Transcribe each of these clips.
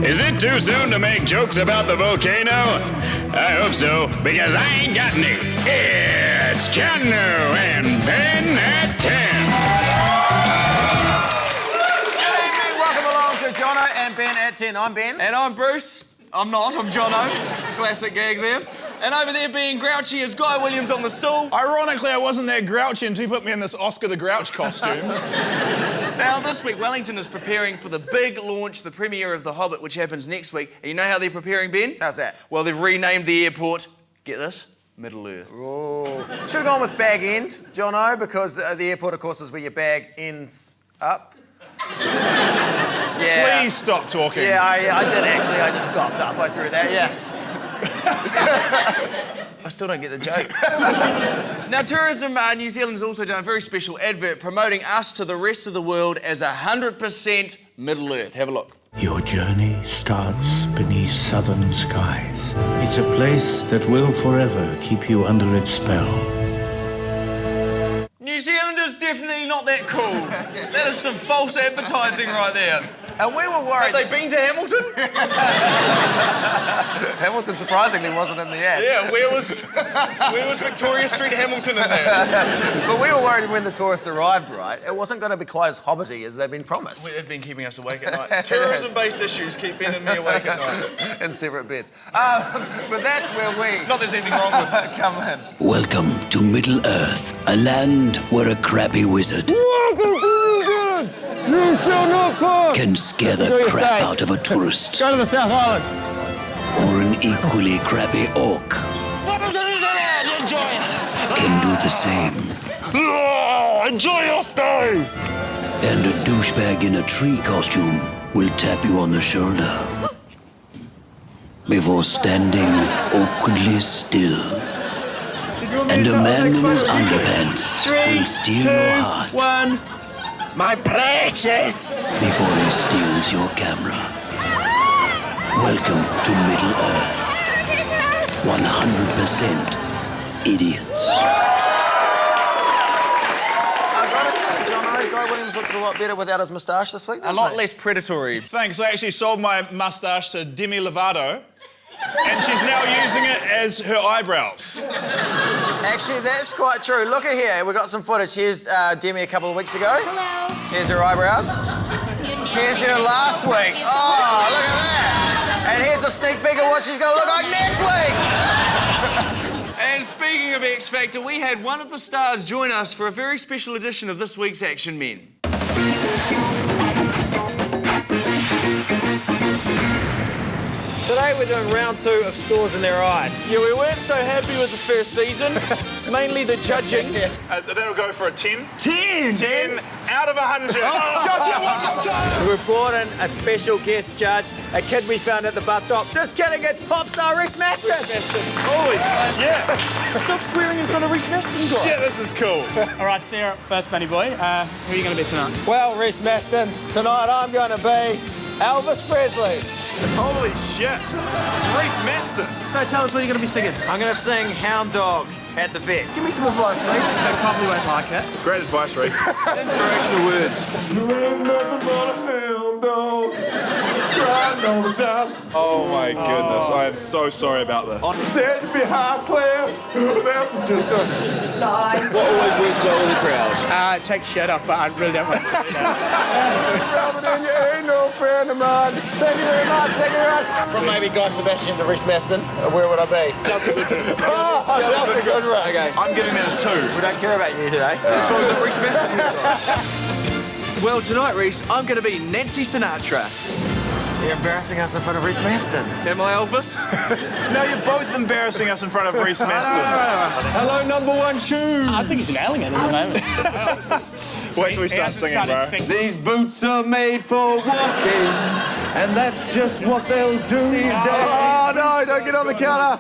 Is it too soon to make jokes about the volcano? I hope so, because I ain't got any. It's Jono and Ben at 10. Good evening, welcome along to Jono and Ben at 10. I'm Ben. And I'm Bruce. I'm not, I'm Jono. Classic gag there. And over there being grouchy is Guy Williams on the stool. Ironically, I wasn't that grouchy until you put me in this Oscar the Grouch costume. Now, this week, Wellington is preparing for the big launch, the premiere of The Hobbit, which happens next week. And you know how they're preparing, Ben? How's that? Well, they've renamed the airport, get this, Middle-earth. Oh. Should have gone with Bag End, Jono, because the airport, of course, is where your bag ends up. Yeah. Please stop talking. Yeah, I did actually. I just stopped halfway through that, yeah. I still don't get the joke. Now, Tourism New Zealand has also done a very special advert promoting us to the rest of the world as 100% Middle-earth. Have a look. Your journey starts beneath southern skies. It's a place that will forever keep you under its spell. New Zealand is definitely not that cool. That is some false advertising right there. And we were worried. Have they been to Hamilton? Hamilton surprisingly wasn't in the ad. Yeah, where was Victoria Street Hamilton in that? But we were worried when the tourists arrived, right? It wasn't going to be quite as hobbity as they'd been promised. They've been keeping us awake at night. Tourism-based issues keep Ben and me awake at night. In separate beds. But that's where we... Not there's anything wrong with it. Come in. Welcome to Middle-earth, a land where a crappy wizard can scare the crap out of a tourist. Go to the South Island. Or an equally crappy orc can do the same. Enjoy your stay. And a douchebag in a tree costume will tap you on the shoulder before standing awkwardly still. And a man in his underpants will steal your heart. 1. My precious! Before he steals your camera. Welcome to Middle-earth. 100% idiots. I've got to say, Jono, Guy Williams looks a lot better without his moustache this week, A lot less predatory. Thanks, I actually sold my moustache to Demi Lovato, and she's now using it as her eyebrows. Actually, that's quite true. Look at here. We got some footage. Here's Demi a couple of weeks ago. Hello. Here's her eyebrows. Here's her last week. Oh, look at that. And here's a sneak peek of what she's going to look like next week. And speaking of X Factor, we had one of the stars join us for a very special edition of this week's Action Men. Today we're doing round 2 of Stores in Their Eyes. Yeah, we weren't so happy with the first season, mainly the judging. That'll go for a 10. 10? 10 out of 100. Gotcha, one more time! We've brought in a special guest judge, a kid we found at the bus stop. Just kidding, it's pop star Reese Maston. Holy yeah. Stop swearing in front of Reese Maston, guy. Yeah, this is cool. All right, Sarah, first bunny boy. Who are you going to be tonight? Well, Reese Maston, tonight I'm going to be Elvis Presley. Holy shit. It's Reese Maston. So tell us what you're going to be singing. I'm going to sing Hound Dog at the vet. Give me some advice, Reese. They probably won't like it. Great advice, Reese. Inspirational words. Oh my goodness, I am so sorry about this. Said behind class, that was just a lie. What always works well with the crowd? Take your shirt off, but I really don't want to do that. Robert, you ain't no friend of mine. Thank you very much, thank you very much. From maybe Guy Sebastian to Reese Maston, where would I be? Delta Goodrun. Delta Goodrun. Okay. I'm giving that a 2. We don't care about you today. That's why we've got Reese Maston. Well, tonight, Reese, I'm going to be Nancy Sinatra. You're embarrassing us in front of Reese Maston. Am I Elvis? No, you're both embarrassing us in front of Reese Maston. Hello, number 1 shoe. I think he's nailing it at the moment. Wait till we start singing, bro. These boots are made for walking, and that's just what they'll do these days. Oh, no, don't get on the counter.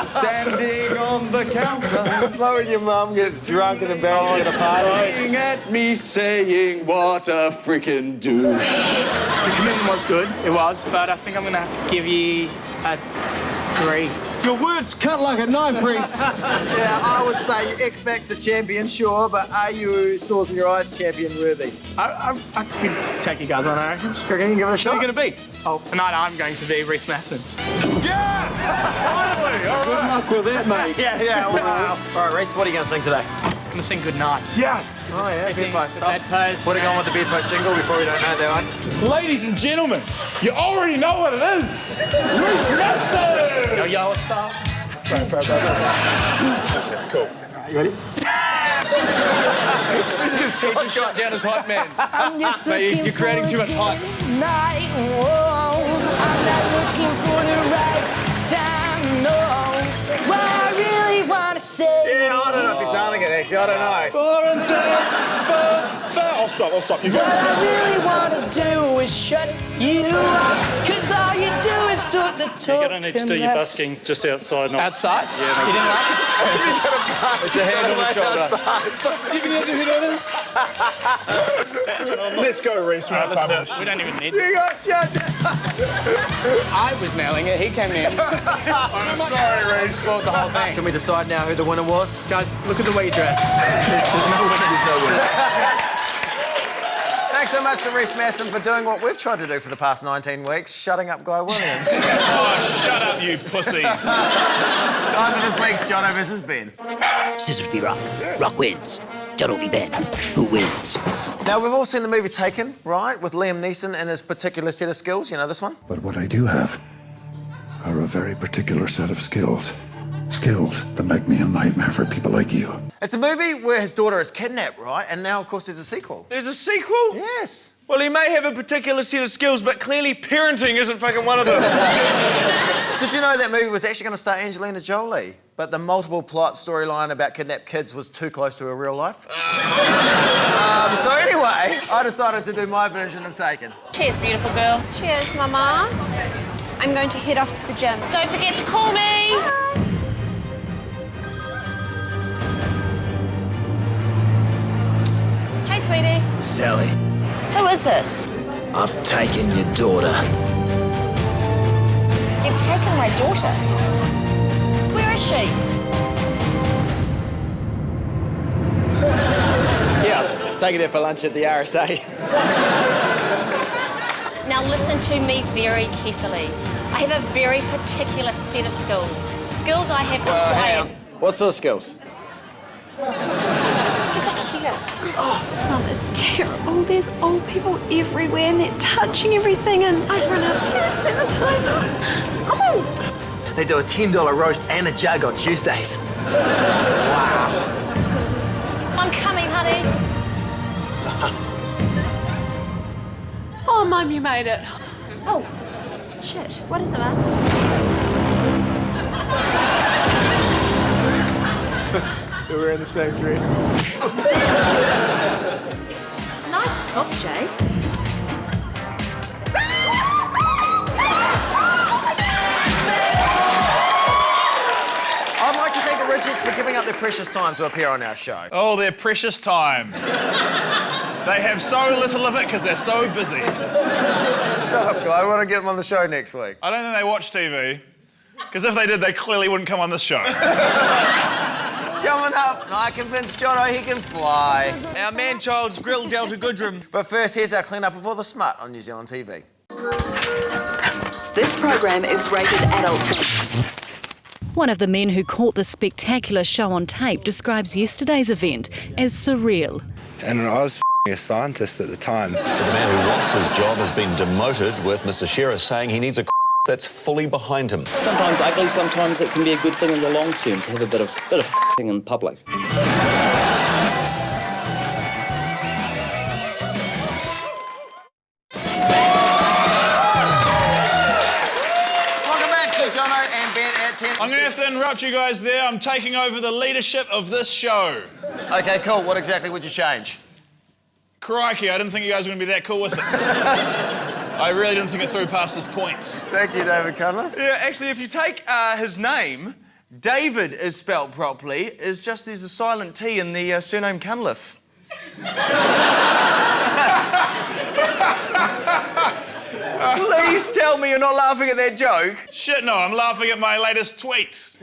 Standing on the counter. It's like when your mum gets drunk and embarrassing at a party. Looking at me saying, what a freaking douche. The commitment was good, it was, but I think I'm going to have to give you a 3. Your words cut like a knife, Reese. Yeah, I would say X Factor champion, sure, but are you Stores in Your Eyes champion worthy? I could take you guys on, I reckon. Can you give it a shot? Who are you going to be? Oh, tonight I'm going to be Reese Masson. Yes! Finally! All Good right. luck with that, mate. Yeah, wow. All right, Reese, what are you going to sing today? I'm going to sing Good Night. Yes! Oh, yeah, bedpost. Bedpost. Put it on with the bedpost jingle before we don't know that one. Ladies and gentlemen, you already know what it is. Reese Masson! Yo, what's up? Cool. You ready? He just shut down his hype man. Mate, you're creating too much hype. Night, whoa, I'm not looking for the right time, no. What I really want to say. Yeah, I don't know if he's nailing it, actually. I don't know. I'll stop. You What go. I really want to do is shut you up, 'cause all you do is talk the talk. You're going to need to do your busking just outside. Not... Outside? Yeah, You didn't like it? It's a hand on the shoulder. Do you even know who that is? Let's go, Reese. We don't have time. We don't even need You got shut I was nailing it. He came in. I'm sorry, Reese. Spoiled the whole thing. Can we decide now who the winner was? Guys, look at the way you dress. There's no winner. There's no winner. Thanks so much to Reese Masson for doing what we've tried to do for the past 19 weeks, shutting up Guy Williams. Oh, shut up, you pussies. Time for this week's Jono versus Ben. Scissors v rock. Rock wins. Jono v Ben. Who wins? Now, we've all seen the movie Taken, right? With Liam Neeson and his particular set of skills. You know this one? But what I do have are a very particular set of skills. Skills that make me a nightmare for people like you. It's a movie where his daughter is kidnapped, right? And now, of course, there's a sequel. There's a sequel? Yes. Well, he may have a particular set of skills, but clearly parenting isn't fucking one of them. Did you know that movie was actually going to star Angelina Jolie? But the multiple plot storyline about kidnapped kids was too close to her real life. So anyway, I decided to do my version of Taken. Cheers, beautiful girl. Cheers, Mama. I'm going to head off to the gym. Don't forget to call me. Bye. Hey, sweetie. Sally, Who is this? I've taken your daughter. You've taken my daughter. Where is she? Yeah, taking her for lunch at the RSA. Now listen to me very carefully. I have a very particular set of skills. Skills I have acquired. What sort of skills? Mum, it's terrible. There's old people everywhere and they're touching everything and I've run out of hand sanitizer. Oh! They do a $10 roast and a jug on Tuesdays. Wow. I'm coming, honey. Oh, Mum, you made it. Oh, shit. What is it, Mum? We were in the same dress. Nice cook, Jay. I'd like to thank the Ridges for giving up their precious time to appear on our show. Oh, their precious time. They have so little of it because they're so busy. Shut up, Guy. I want to get them on the show next week. I don't think they watch TV. Because if they did, they clearly wouldn't come on this show. Coming up, I convinced Jono he can fly. Our man-child's grilled Delta Goodrum. But first, here's our clean-up of all the smut on New Zealand TV. This program is rated adult. One of the men who caught the spectacular show on tape describes yesterday's event as surreal. And I was a scientist at the time. The man who wants his job has been demoted, with Mr. Shearer saying he needs a that's fully behind him. Sometimes ugly, sometimes it can be a good thing in the long term to have a bit of in public. Welcome back to Jono and Ben at 10. I'm going to have to interrupt you guys there. I'm taking over the leadership of this show. Okay, cool. What exactly would you change? Crikey, I didn't think you guys were going to be that cool with it. I really didn't think it through past this point. Thank you, David Cunliffe. Yeah, actually, if you take his name, David is spelt properly. It's just there's a silent T in the surname Cunliffe. Please tell tell me you're not laughing at that joke? Shit, no, I'm laughing at my latest tweet.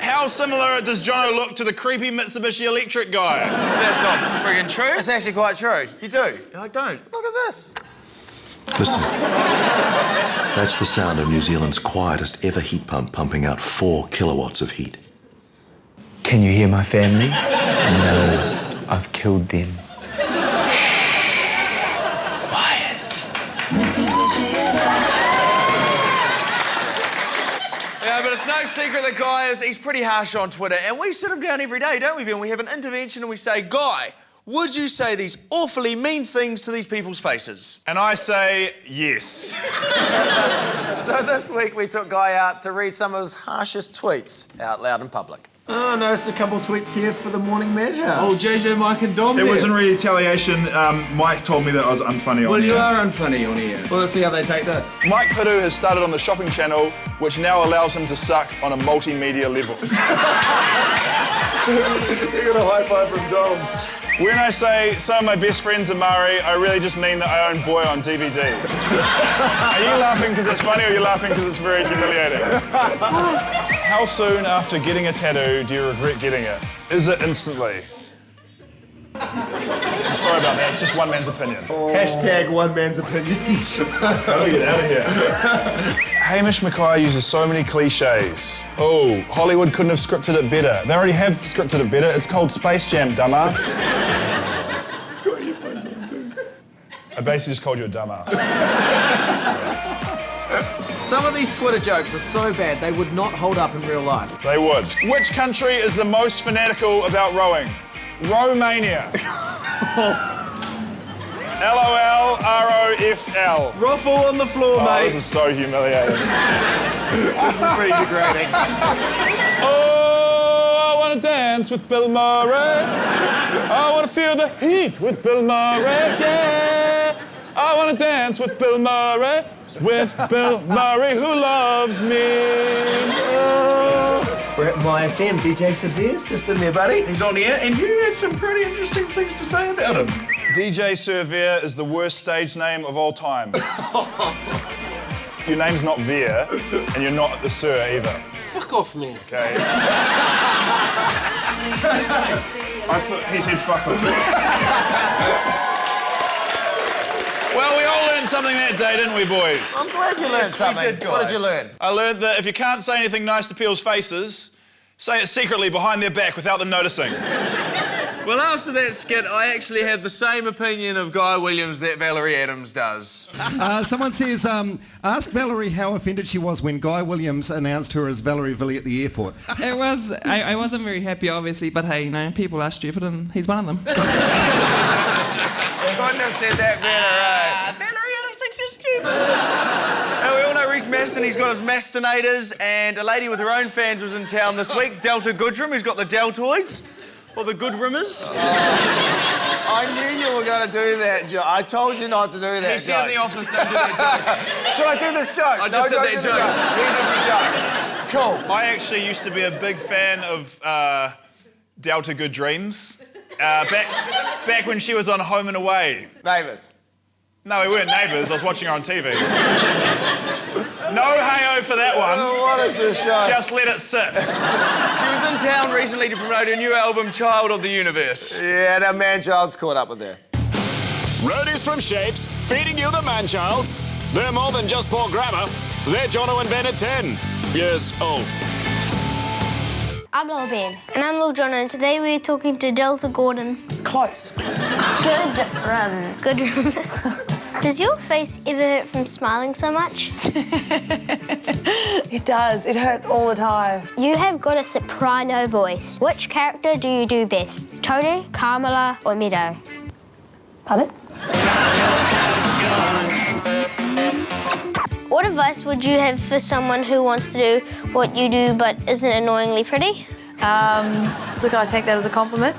How similar does Jono look to the creepy Mitsubishi Electric guy? That's not friggin' true. It's actually quite true. You do. I don't. Look at this. Listen, that's the sound of New Zealand's quietest ever heat pump pumping out 4 kilowatts of heat. Can you hear my family? No, I've killed them. Yeah, but it's no secret that Guy he's pretty harsh on Twitter, and we sit him down every day, don't we, Ben? We have an intervention and we say, Guy, would you say these awfully mean things to these people's faces? And I say yes. So this week we took Guy out to read some of his harshest tweets out loud in public. Oh, I noticed a couple tweets here for the Morning Madhouse. Oh, JJ, Mike and Dom. It was in retaliation. Mike told me that I was unfunny on Well, you air. are unfunny on here. Well, let's see how they take this. Mike Pidu has started on the shopping channel, which now allows him to suck on a multimedia level. You got a high five from Dom. When I say some of my best friends are Maori, I really just mean that I own Boy on DVD. Are you laughing because it's funny or are you laughing because it's very humiliating? How soon after getting a tattoo do you regret getting it? Is it instantly? I'm sorry about that, it's just one man's opinion. Hashtag one man's opinion. How do we get out of here? Hamish Mackay uses so many cliches. Oh, Hollywood couldn't have scripted it better. They already have scripted it better. It's called Space Jam, dumbass. I basically just called you a dumbass. Some of these Twitter jokes are so bad they would not hold up in real life. They would. Which country is the most fanatical about rowing? Romania. LOL, ROFL. Ruffle on the floor, mate. This is so humiliating. This is pretty degrading. Oh, I want to dance with Bill Murray. I want to feel the heat with Bill Murray, yeah. I want to dance with Bill Murray, who loves me. We're at my FM. DJ Severe's just in there, buddy. He's on here, and you had some pretty interesting things to say about him. DJ Surveyor is the worst stage name of all time. Your name's not Veer, and you're not the Sir either. Fuck off, man. Okay. He said fuck off. Well, we all learned something that day, didn't we, boys? I'm glad you learned something. What did you learn? I learned that if you can't say anything nice to people's faces, say it secretly behind their back without them noticing. Well, after that skit, I actually have the same opinion of Guy Williams that Valerie Adams does. Someone says, ask Valerie how offended she was when Guy Williams announced her as Valerie Villi at the airport. It was... I wasn't very happy, obviously, but hey, you know, people are stupid and he's one of them. Couldn't have said that better, right? Valerie Adams thinks you're stupid. Now, we all know Reese Maston, he's got his Mastonators, and a lady with her own fans was in town this week, Delta Goodrum, who's got the Deltoids. Or the Goodrimmers. I knew you were going to do that, Joe. I told you not to do that. He said in the office, don't do that joke. Should I do this joke? I just did that joke. He did the joke. Cool. I actually used to be a big fan of Delta Good Dreams. Back when she was on Home and Away. Neighbours. No, we weren't neighbours. I was watching her on TV. No hey-oh for that one. Oh, what is this show? Just let it sit. She was in town recently to promote her new album, Child of the Universe. Yeah, that man-child's caught up with her. Roadies from Shapes, feeding you the man-childs. They're more than just poor grammar. They're Jono and Ben at 10 years old. I'm Little Ben. And I'm Little Jono, and today we're talking to Delta Gordon. Close. Good run. Good run. Does your face ever hurt from smiling so much? It does. It hurts all the time. You have got a soprano voice. Which character do you do best? Tony, Carmela, or Meadow? Pardon? What advice would you have for someone who wants to do what you do but isn't annoyingly pretty? So can I take that as a compliment?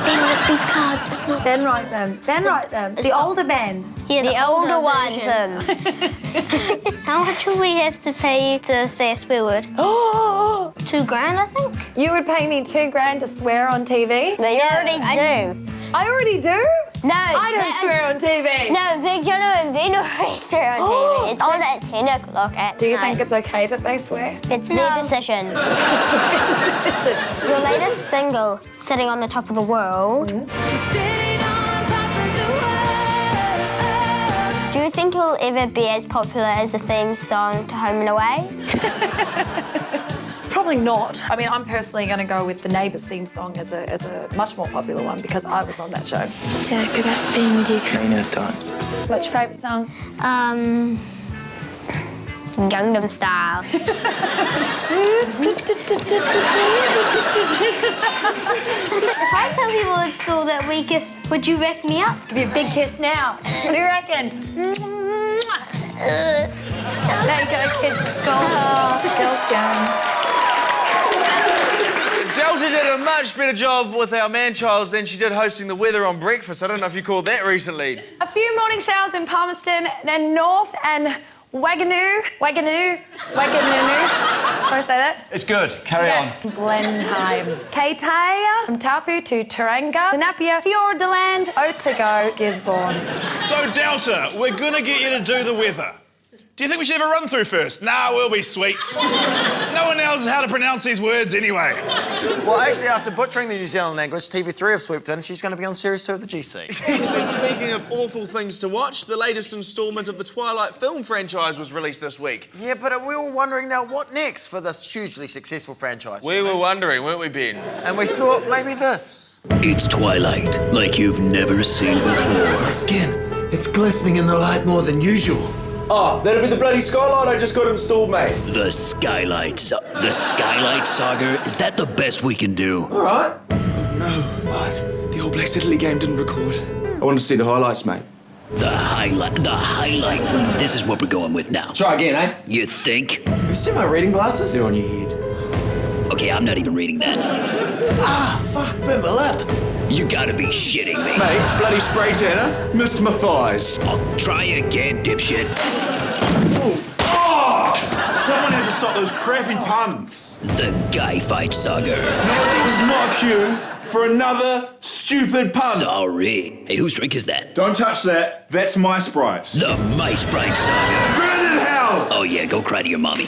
Ben, look, these cards, it's not... Ben write them. Ben write them. The older Ben. Yeah, the older ones. How much will we have to pay you to say a swear word? $2,000, I think. You would pay me $2,000 to swear on TV? No, you already do. I already do? No. I don't swear on TV. No, Big Jono and Ben already swear on TV. It's on at 10 o'clock at Do you night. think it's okay that they swear? It's their decision. Your latest single, Sitting on the Top of the World. Do you think it'll ever be as popular as the theme song to Home and Away? Probably not. I mean, I'm personally going to go with the Neighbours theme song as a much more popular one because I was on that show. Jack, about being with you. What's your favourite song? Gangnam Style. If I tell people at school that we kissed, would you wake me up? Give you a big kiss now. What do you reckon? There you go, kids at school. Girls' Jones. Delta did a much better job with our man-childs than she did hosting the weather on breakfast. I don't know if you called that recently. A few morning showers in Palmerston, then north and Waganu. Can I say that? It's good. Carry on. Blenheim. Katea, from Taupu to Tauranga, Napier, Fiordaland, Otago, Gisborne. So, Delta, we're going to get you to do the weather. Do you think we should have a run-through first? Nah, we'll be sweet. No one knows how to pronounce these words anyway. Well, actually, after butchering the New Zealand language, TV3 have swooped in. She's going to be on Series 2 of the GC. Yes, and speaking of awful things to watch, the latest instalment of the Twilight film franchise was released this week. Yeah, but we were wondering now what next for this hugely successful franchise. We were wondering, weren't we, Ben? And we thought maybe this. It's Twilight, like you've never seen before. My skin, it's glistening in the light more than usual. Oh, that'll be the bloody skylight I just got installed, mate. The Skylight Saga, is that the best we can do? All right. No. What? The All Blacks Italy game didn't record. I want to see the highlights, mate. The highlight. This is what we're going with now. Try again, eh? You think? You see my reading glasses? They're on your head. Okay, I'm not even reading that. Fuck, burn my lip. You gotta be shitting me. Mate, bloody spray tanner. Missed my thighs. I'll try again, dipshit. Oh! Someone had to stop those crappy puns. The Guy Fight Saga. No, it was not a cue for another stupid pun. Sorry. Hey, whose drink is that? Don't touch that. That's my Sprite. The My Sprite Saga. Burn in hell! Oh yeah, go cry to your mommy.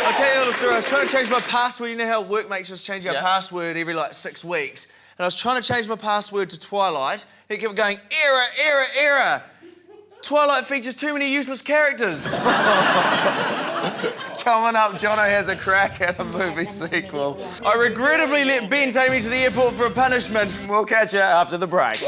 I'll tell you a little story. I was trying to change my password. You know how work makes us change our password every, 6 weeks? And I was trying to change my password to Twilight. It kept going, error, error, error. Twilight features too many useless characters. Coming up, Jono has a crack at a movie sequel. I regrettably let Ben take me to the airport for a punishment. We'll catch you after the break.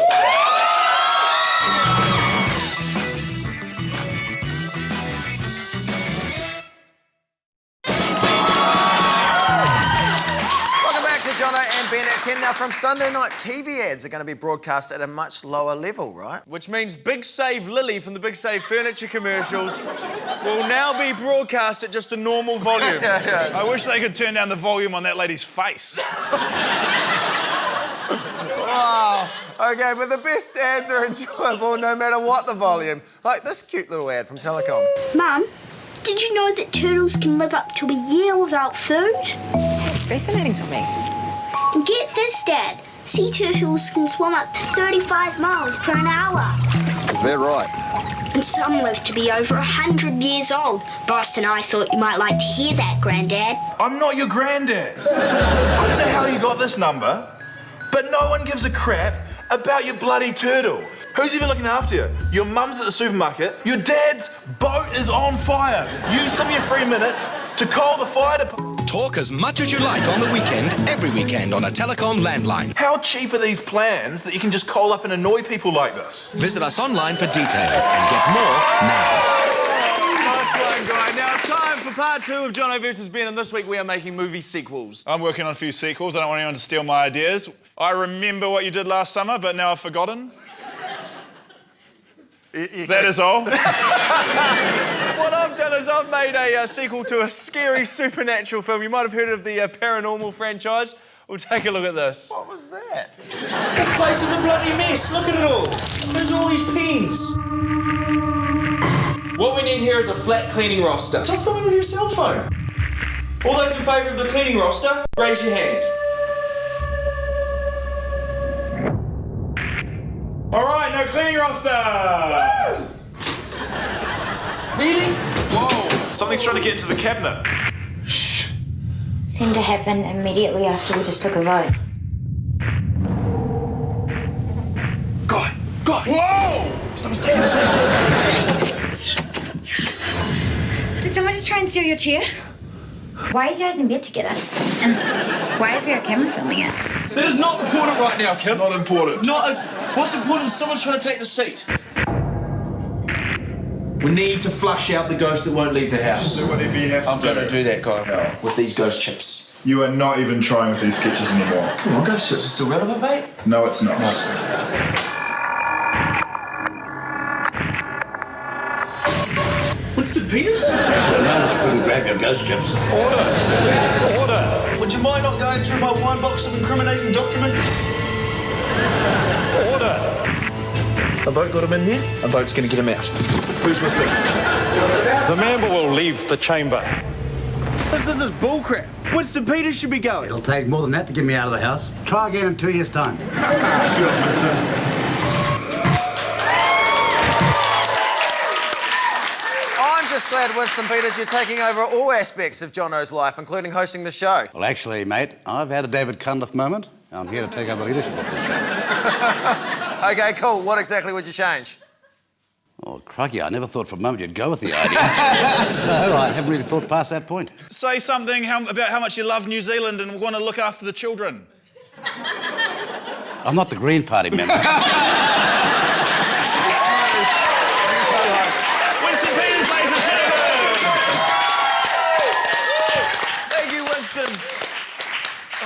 Jono and Ben at 10 now. From Sunday night, TV ads are going to be broadcast at a much lower level, right? Which means Big Save Lily from the Big Save Furniture commercials will now be broadcast at just a normal volume. I wish they could turn down the volume on that lady's face. Wow. Okay, but the best ads are enjoyable no matter what the volume. Like this cute little ad from Telecom. Mum, did you know that turtles can live up to a year without food? It's fascinating to me. And get this, Dad. Sea turtles can swim up to 35 miles per hour. Is that right? And some live to be over 100 years old. Boss and I thought you might like to hear that, Granddad. I'm not your granddad. I don't know how you got this number, but no one gives a crap about your bloody turtle. Who's even looking after you? Your mum's at the supermarket. Your dad's boat is on fire. Use some of your free minutes to call the fire department. Talk as much as you like on the weekend, every weekend on a Telecom landline. How cheap are these plans that you can just call up and annoy people like this? Visit us online for details and get more now. Nice one, guy. Now it's time for part 2 of Jono vs. Ben, and this week we are making movie sequels. I'm working on a few sequels. I don't want anyone to steal my ideas. I remember what you did last summer, but now I've forgotten. That is all. What I've done is I've made a sequel to a scary supernatural film. You might have heard of the Paranormal franchise. We'll take a look at this. What was that? This place is a bloody mess. Look at it all. There's all these pins. What we need here is a flat cleaning roster. Stop filming with your cell phone. All those in favour of the cleaning roster, raise your hand. Monster! Really? Whoa! Something's trying to get into the cabinet. Seemed to happen immediately after we just took a vote. God! Whoa! Someone's taking a seat. Did someone just try and steal your chair? Why are you guys in bed together? And why is there a camera filming it? That is not important right now, Kim. Not important. What's important is someone's trying to take the seat. We need to flush out the ghost that won't leave the house. Do whatever you have to I'm do. going to do that, guy. No. With these ghost chips. You are not even trying with these sketches anymore. Come on, ghost chips are still relevant, mate. No, it's not. No, it's not. Winston Peters? I couldn't grab your ghost chips. Order! Would you mind not going through my wine box of incriminating documents? Order! A vote got him in here? A vote's going to get him out. Who's with me? The member will leave the chamber. This is bullcrap. Winston Peters should be going. It'll take more than that to get me out of the house. Try again in 2 years' time. Good, Winston. I'm just glad, Winston Peters, you're taking over all aspects of Jono's life, including hosting the show. Well, actually, mate, I've had a David Cunliffe moment. I'm here to take over leadership of the show. OK, cool. What exactly would you change? Oh, crikey, I never thought for a moment you'd go with the idea. So I haven't really thought past that point. Say something about how much you love New Zealand and want to look after the children. I'm not the Green Party member. Winston Peters, ladies and gentlemen! Thank you, Winston.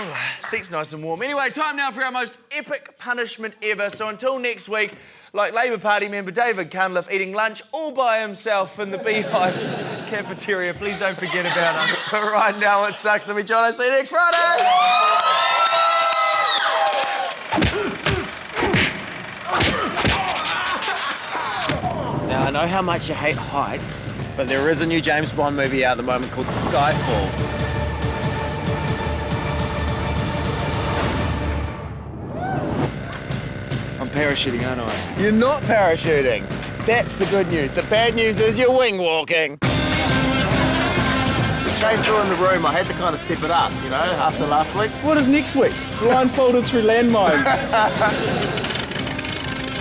Oh, seat's nice and warm. Anyway, time now for our most epic punishment ever. So until next week, like Labour Party member David Cunliffe eating lunch all by himself in the Beehive cafeteria. Please don't forget about us. But right now, it sucks to be Jono. See you next Friday! Now, I know how much you hate heights, but there is a new James Bond movie out at the moment called Skyfall. I'm parachuting, aren't I? You're not parachuting. That's the good news. The bad news is you're wing walking. The chainsaw in the room, I had to kind of step it up, you know, after last week. What is next week? Blindfolded through landmines.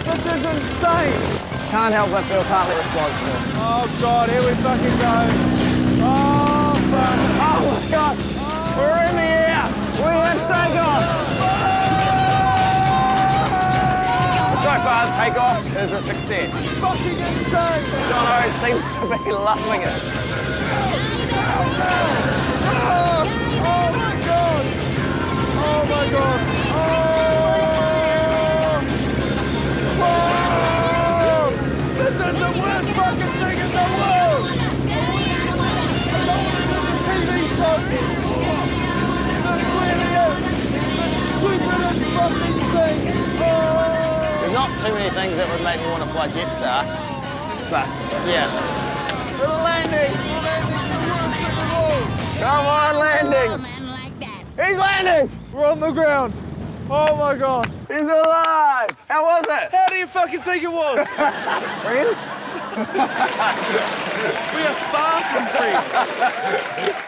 This is insane. Can't help but feel partly responsible. Oh, God, here we fucking go. Oh, fuck. Oh, my God. We're in the air. We have takeoff. So far, takeoff is a success. Fucking insane. Jono seems to be loving it. Oh, my God. Oh, my God. Oh. This is the worst fucking thing in the world. TV show. This really is. The stupidest fucking thing. Oh. There's not too many things that would make me want to fly Jetstar, but yeah. Little landing! Come on, landing! He's landed! We're on the ground. Oh my God. He's alive! How was it? How do you fucking think it was? Friends? We are far from friends.